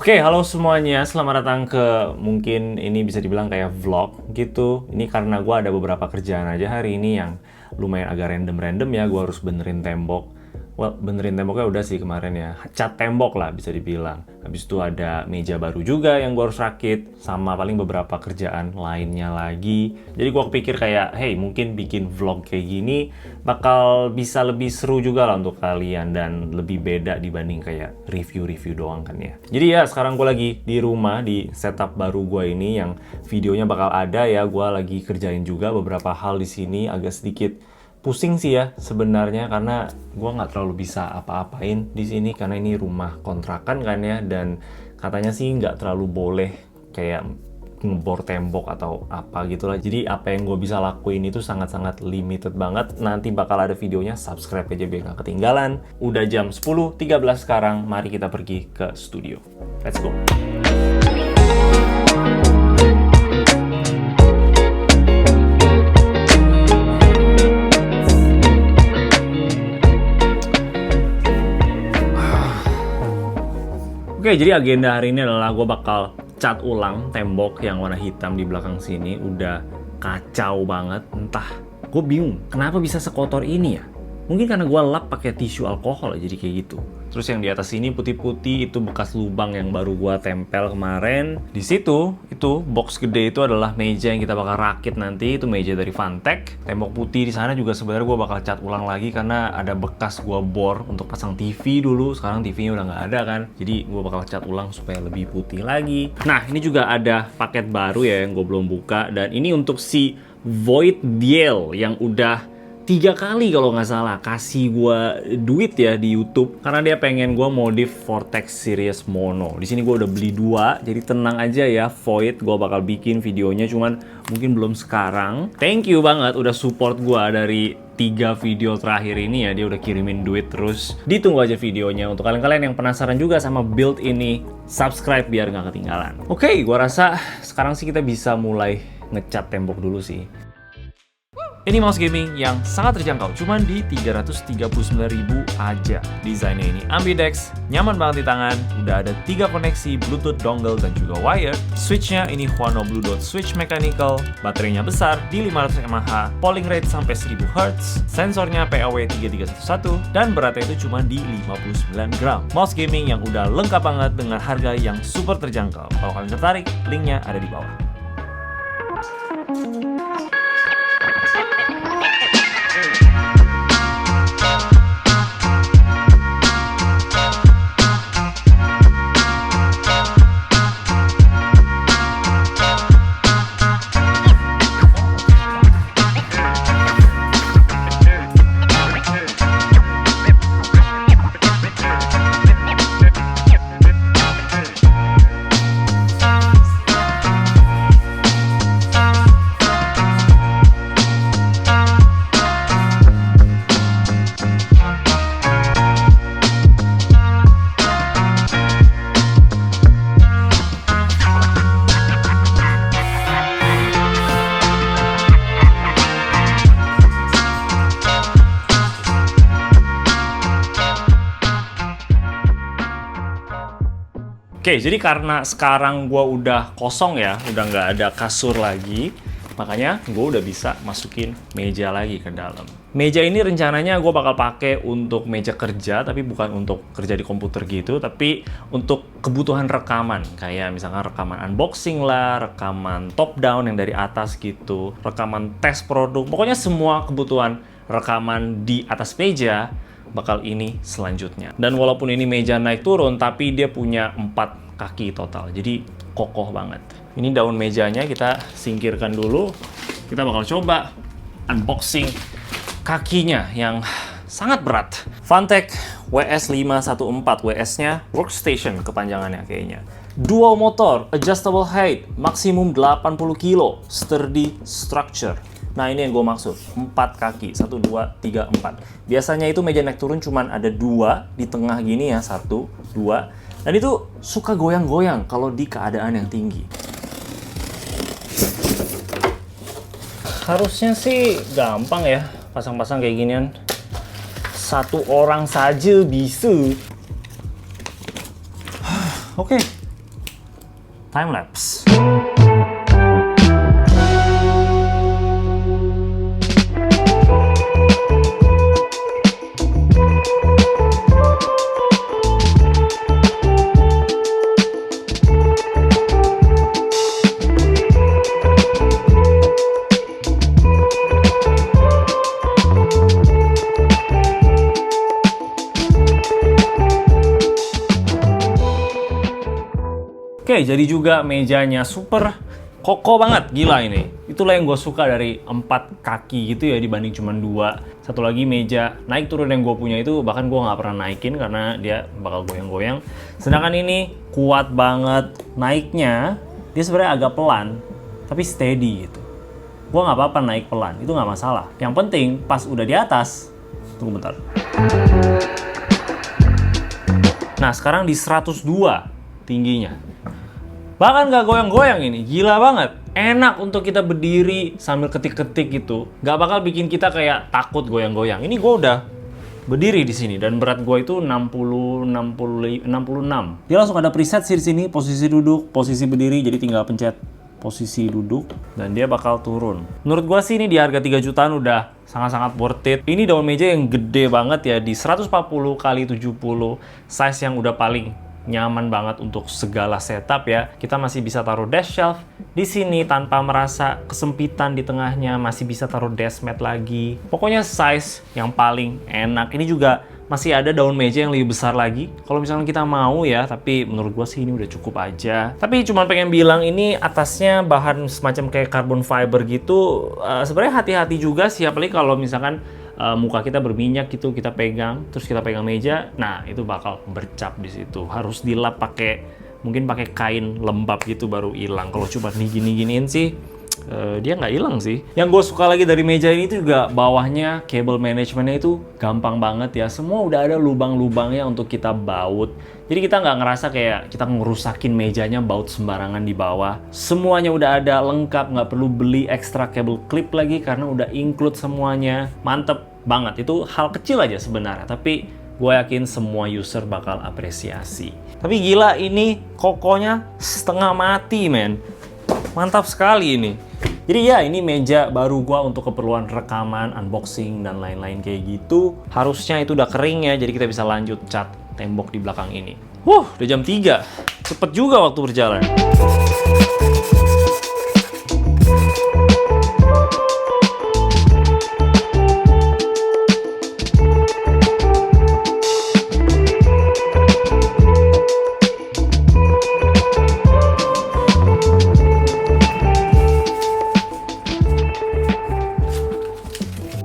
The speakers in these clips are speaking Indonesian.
Oke, halo semuanya. Selamat datang ke mungkin ini bisa dibilang kayak vlog gitu. Ini karena gue ada beberapa kerjaan aja hari ini yang lumayan agak random-random ya. Gue harus benerin tembok. Well, benerin temboknya udah sih kemarin ya. Cat tembok lah bisa dibilang. Habis itu ada meja baru juga yang gue harus rakit. Sama paling beberapa kerjaan lainnya lagi. Jadi gue pikir kayak, hey mungkin bikin vlog kayak gini bakal bisa lebih seru juga lah untuk kalian. Dan lebih beda dibanding kayak review-review doang kan ya. Jadi ya sekarang gue lagi di rumah di setup baru gue ini yang videonya bakal ada ya. Gue lagi kerjain juga beberapa hal di sini agak sedikit pusing sih ya sebenarnya karena gue nggak terlalu bisa apa-apain di sini karena ini rumah kontrakan kan ya, dan katanya sih nggak terlalu boleh kayak ngebor tembok atau apa gitulah. Jadi apa yang gue bisa lakuin itu sangat-sangat limited banget. Nanti bakal ada videonya, subscribe aja biar nggak ketinggalan. Udah jam 10.13 sekarang, mari kita pergi ke studio. Let's go. Oke, jadi agenda hari ini adalah gue bakal cat ulang tembok yang warna hitam di belakang sini. Udah kacau banget, entah gue bingung kenapa bisa sekotor ini ya. Mungkin karena gue lap pakai tisu alkohol jadi kayak gitu. Terus yang di atas ini putih-putih itu bekas lubang yang baru gue tempel kemarin. Di situ itu box gede itu adalah meja yang kita bakal rakit nanti. Itu meja dari Fantech. Tembok putih di sana juga sebenarnya gue bakal cat ulang lagi karena ada bekas gue bor untuk pasang TV dulu. Sekarang TV-nya udah nggak ada kan. Jadi gue bakal cat ulang supaya lebih putih lagi. Nah ini juga ada paket baru ya yang gue belum buka, dan ini untuk si Void Diel yang udah 3 kali kalau nggak salah kasih gue duit ya di YouTube karena dia pengen gue modif Vortex Series Mono. Di sini gue udah beli 2, jadi tenang aja ya Void, gue bakal bikin videonya cuman mungkin belum sekarang. Thank you banget udah support gue dari 3 video terakhir ini ya, dia udah kirimin duit terus. Ditunggu aja videonya. Untuk kalian-kalian yang penasaran juga sama build ini, subscribe biar nggak ketinggalan. Oke, gue rasa sekarang sih kita bisa mulai ngecat tembok dulu sih. Ini mouse gaming yang sangat terjangkau, cuman di 339.000 aja. Desainnya ini ambidex, nyaman banget di tangan, udah ada 3 koneksi Bluetooth dongle dan juga wire. Switch-nya ini Huano Blue Dot Switch Mechanical, baterainya besar di 500 mAh, polling rate sampai 1000 Hz, sensornya PAW3311, dan beratnya itu cuma di 59 gram. Mouse gaming yang udah lengkap banget dengan harga yang super terjangkau. Kalau kalian tertarik, linknya ada di bawah. Oke, jadi karena sekarang gue udah kosong ya, udah nggak ada kasur lagi, makanya gue udah bisa masukin meja lagi ke dalam. Meja ini rencananya gue bakal pakai untuk meja kerja, tapi bukan untuk kerja di komputer gitu, tapi untuk kebutuhan rekaman. Kayak misalkan rekaman unboxing lah, rekaman top down yang dari atas gitu, rekaman tes produk, pokoknya semua kebutuhan rekaman di atas meja bakal ini selanjutnya. Dan walaupun ini meja naik turun, tapi dia punya 4 kaki total, jadi kokoh banget. Ini daun mejanya kita singkirkan dulu. Kita bakal coba unboxing kakinya yang sangat berat. Fantech WS514, WS-nya workstation kepanjangannya kayaknya. Dual motor, adjustable height, maksimum 80 kilo, sturdy structure. Nah ini yang gue maksud, 4 kaki, 1, 2, 3, 4. Biasanya itu meja naik turun cuman ada 2 di tengah gini ya, 1, 2. Dan itu suka goyang-goyang kalau di keadaan yang tinggi. Harusnya sih gampang ya, pasang-pasang kayak ginian. 1 orang saja bisa. Oke, time lapse. Oke, jadi juga mejanya super kokoh banget, gila ini. Itulah yang gue suka dari 4 kaki gitu ya dibanding cuma 2. Satu lagi meja naik turun yang gue punya itu bahkan gue nggak pernah naikin karena dia bakal goyang-goyang. Sedangkan ini kuat banget naiknya, dia sebenarnya agak pelan, tapi steady gitu. Gue nggak apa-apa naik pelan, itu nggak masalah. Yang penting pas udah di atas, tunggu bentar. Nah sekarang di 102 tingginya. Bahkan nggak goyang-goyang ini, gila banget. Enak untuk kita berdiri sambil ketik-ketik gitu. Nggak bakal bikin kita kayak takut goyang-goyang. Ini gue udah berdiri di sini dan berat gue itu 66. Dia langsung ada preset sih di sini, posisi duduk, posisi berdiri, jadi tinggal pencet posisi duduk dan dia bakal turun. Menurut gue sih ini di harga 3 jutaan udah sangat-sangat worth it. Ini daun meja yang gede banget ya di 140 x 70, size yang udah paling nyaman banget untuk segala setup ya. Kita masih bisa taruh desk shelf di sini tanpa merasa kesempitan di tengahnya, masih bisa taruh desk mat lagi. Pokoknya size yang paling enak. Ini juga masih ada daun meja yang lebih besar lagi kalau misalnya kita mau ya, tapi menurut gua sih ini udah cukup aja. Tapi cuma pengen bilang ini atasnya bahan semacam kayak carbon fiber gitu. Sebenarnya hati-hati juga sih, apalagi kalau misalkan muka kita berminyak gitu, kita pegang, terus kita pegang meja, nah itu bakal bercap di situ. Harus dilap mungkin pakai kain lembab gitu baru hilang. Kalau cuma giniin sih, dia nggak hilang sih. Yang gue suka lagi dari meja ini tuh juga bawahnya cable managementnya itu gampang banget ya. Semua udah ada lubang-lubangnya untuk kita baut. Jadi kita nggak ngerasa kayak kita ngerusakin mejanya baut sembarangan di bawah. Semuanya udah ada lengkap, nggak perlu beli extra cable clip lagi karena udah include semuanya. Mantep banget, itu hal kecil aja sebenarnya, tapi gue yakin semua user bakal apresiasi. Tapi gila ini kokohnya setengah mati men. Mantap sekali ini. Jadi ya ini meja baru gua untuk keperluan rekaman, unboxing, dan lain-lain kayak gitu. Harusnya itu udah kering ya, jadi kita bisa lanjut cat tembok di belakang ini. Udah jam 3. Cepet juga waktu berjalan.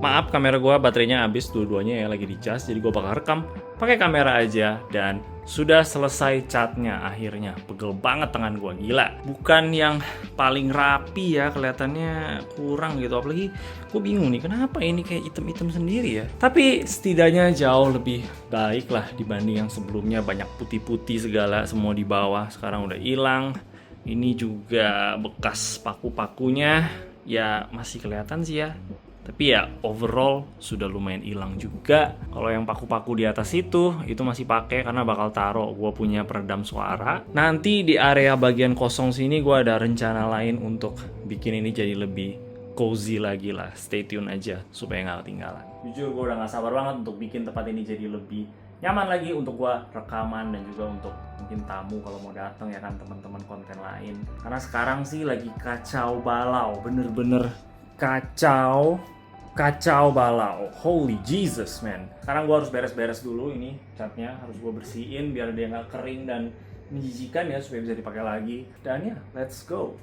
Maaf, kamera gue baterainya habis dua-duanya ya, lagi dicas, jadi gue bakal rekam pakai kamera aja. Dan sudah selesai catnya akhirnya. Pegel banget tangan gue, gila. Bukan yang paling rapi ya, kelihatannya kurang gitu. Apalagi gue bingung nih, kenapa ini kayak item-item sendiri ya. Tapi setidaknya jauh lebih baik lah dibanding yang sebelumnya. Banyak putih-putih segala, semua di bawah sekarang udah hilang. Ini juga bekas paku-pakunya ya masih kelihatan sih ya. Tapi ya overall sudah lumayan hilang juga. Kalau yang paku-paku di atas itu masih pakai karena bakal taruh. Gue punya peredam suara. Nanti di area bagian kosong sini gue ada rencana lain untuk bikin ini jadi lebih cozy lagi lah. Stay tune aja supaya nggak ketinggalan. Jujur gue udah nggak sabar banget untuk bikin tempat ini jadi lebih nyaman lagi untuk gue rekaman dan juga untuk mungkin tamu kalau mau datang ya kan, teman-teman konten lain. Karena sekarang sih lagi kacau balau, bener-bener kacau balau. Holy Jesus man. Sekarang gue harus beres-beres dulu ini catnya, harus gue bersihin biar dia nggak kering dan menjijikan ya, supaya bisa dipakai lagi. Dan ya, let's go.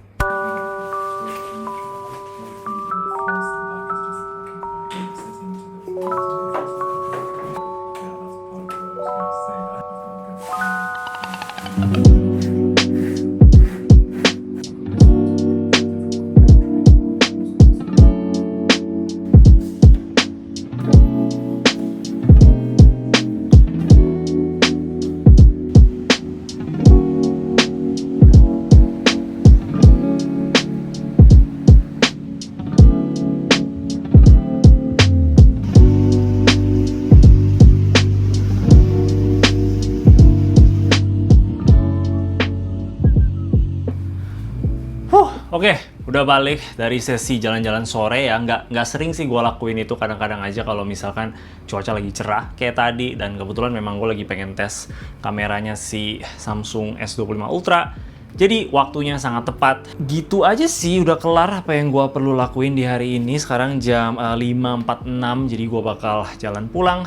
Oke, udah balik dari sesi jalan-jalan sore ya. Nggak sering sih gue lakuin itu, kadang-kadang aja kalau misalkan cuaca lagi cerah kayak tadi. Dan kebetulan memang gue lagi pengen tes kameranya si Samsung S25 Ultra. Jadi waktunya sangat tepat. Gitu aja sih, udah kelar apa yang gue perlu lakuin di hari ini. Sekarang jam 5.46, jadi gue bakal jalan pulang.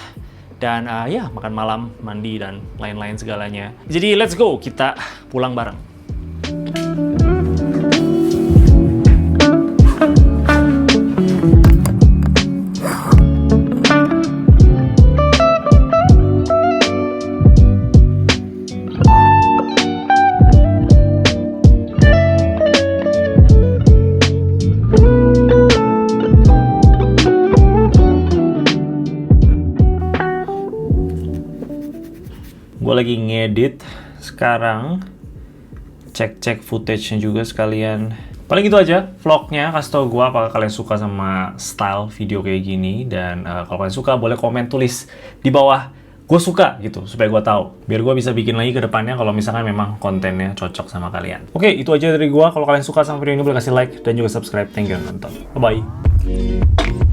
Dan ya, makan malam, mandi, dan lain-lain segalanya. Jadi let's go, kita pulang bareng. Gue lagi ngedit sekarang, cek-cek footage-nya juga sekalian. Paling gitu aja vlognya, kasih tau gue apakah kalian suka sama style video kayak gini. Dan kalau kalian suka boleh komen, tulis di bawah gue suka gitu, supaya gue tahu, biar gue bisa bikin lagi ke depannya kalau misalkan memang kontennya cocok sama kalian. Oke, itu aja dari gue. Kalau kalian suka sama video ini boleh kasih like dan juga subscribe. Thank you, nonton. Bye-bye.